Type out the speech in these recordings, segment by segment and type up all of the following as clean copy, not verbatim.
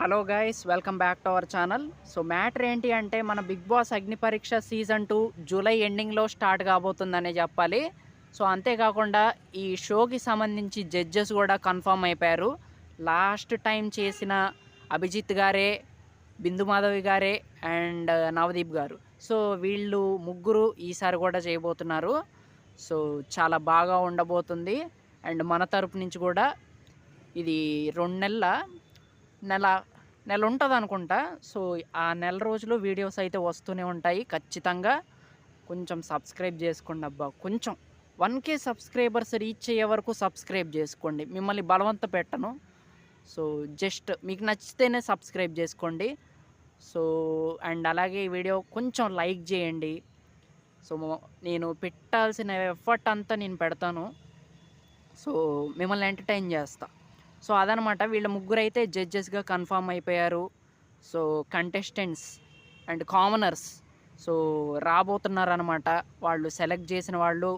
Hello guys, welcome back to our channel. So matter ఏంటి అంటే మన బిగ్ బాస్ అగ్ని పరీక్ష సీజన్ 2 జూలై ఎండింగ్లో స్టార్ట్ కాబోతుందనే చెప్పాలి. సో అంతేకాకుండా ఈ షోకి సంబంధించి జడ్జెస్ కూడా కన్ఫర్మ్ అయిపోయారు. లాస్ట్ టైం చేసిన అభిజిత్ గారే, బిందు మాధవి గారే అండ్ నవదీప్ గారు. సో వీళ్ళు ముగ్గురు ఈసారి కూడా చేయబోతున్నారు. సో చాలా బాగా ఉండబోతుంది. అండ్ మన తరపు నుంచి కూడా ఇది 2 నెల నెల ఉంటుంది అనుకుంటా. సో ఆ నెల రోజులు వీడియోస్ అయితే వస్తూనే ఉంటాయి ఖచ్చితంగా. కొంచెం సబ్స్క్రైబ్ చేసుకోండి అబ్బా, కొంచెం 1K సబ్స్క్రైబర్స్ రీచ్ అయ్యే వరకు సబ్స్క్రైబ్ చేసుకోండి. మిమ్మల్ని బలవంత పెట్టను. సో జస్ట్ మీకు నచ్చితేనే సబ్స్క్రైబ్ చేసుకోండి. సో అండ్ అలాగే ఈ వీడియో కొంచెం లైక్ చేయండి. సో నేను పెట్టాల్సిన ఎఫర్ట్ అంతా నేను పెడతాను. సో మిమ్మల్ని ఎంటర్టైన్ చేస్తా. సో అదనమాట, వీళ్ళ ముగ్గురైతే జడ్జెస్గా కన్ఫామ్ అయిపోయారు. So contestants and commoners so రాబోతున్నారనమాట. వాళ్ళు సెలెక్ట్ చేసిన వాళ్ళు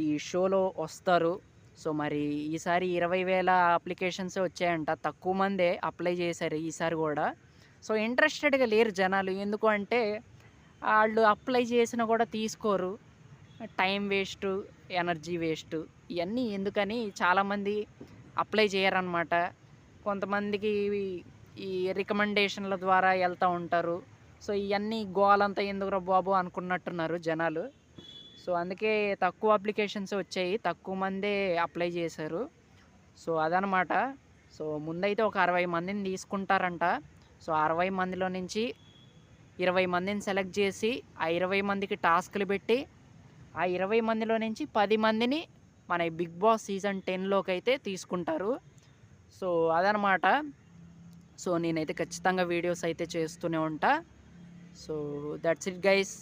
ఈ షోలో వస్తారు. సో మరి ఈసారి 20,000 అప్లికేషన్సే వచ్చాయంట. తక్కువ మందే అప్లై చేశారు ఈసారి కూడా. సో ఇంట్రెస్టెడ్గా లేరు జనాలు. ఎందుకు అంటే వాళ్ళు అప్లై చేసినా కూడా తీసుకోరు. టైం వేస్టు, ఎనర్జీ వేస్టు, ఇవన్నీ ఎందుకని చాలామంది అప్లై చేయరనమాట. కొంతమందికి ఈ రికమెండేషన్ల ద్వారా వెళ్తూ ఉంటారు. సో ఇవన్నీ గోలంతా ఎందుకురా బాబు అనుకున్నట్టున్నారు జనాలు. సో అందుకే తక్కువ అప్లికేషన్స్ వచ్చాయి, తక్కువ మందే అప్లై చేశారు. సో అదనమాట. సో ముందైతే ఒక 60 మందిని తీసుకుంటారంట. సో 60 మందిలో నుంచి 20 మందిని సెలెక్ట్ చేసి ఆ 20 మందికి టాస్క్లు పెట్టి ఆ 20 మందిలో నుంచి 10 మందిని మన బిగ్ బాస్ సీజన్ 10లోకి అయితే తీసుకుంటారు. సో అదనమాట. సో నేనైతే ఖచ్చితంగా వీడియోస్ అయితే చేస్తూనే ఉంటా. So that's it guys.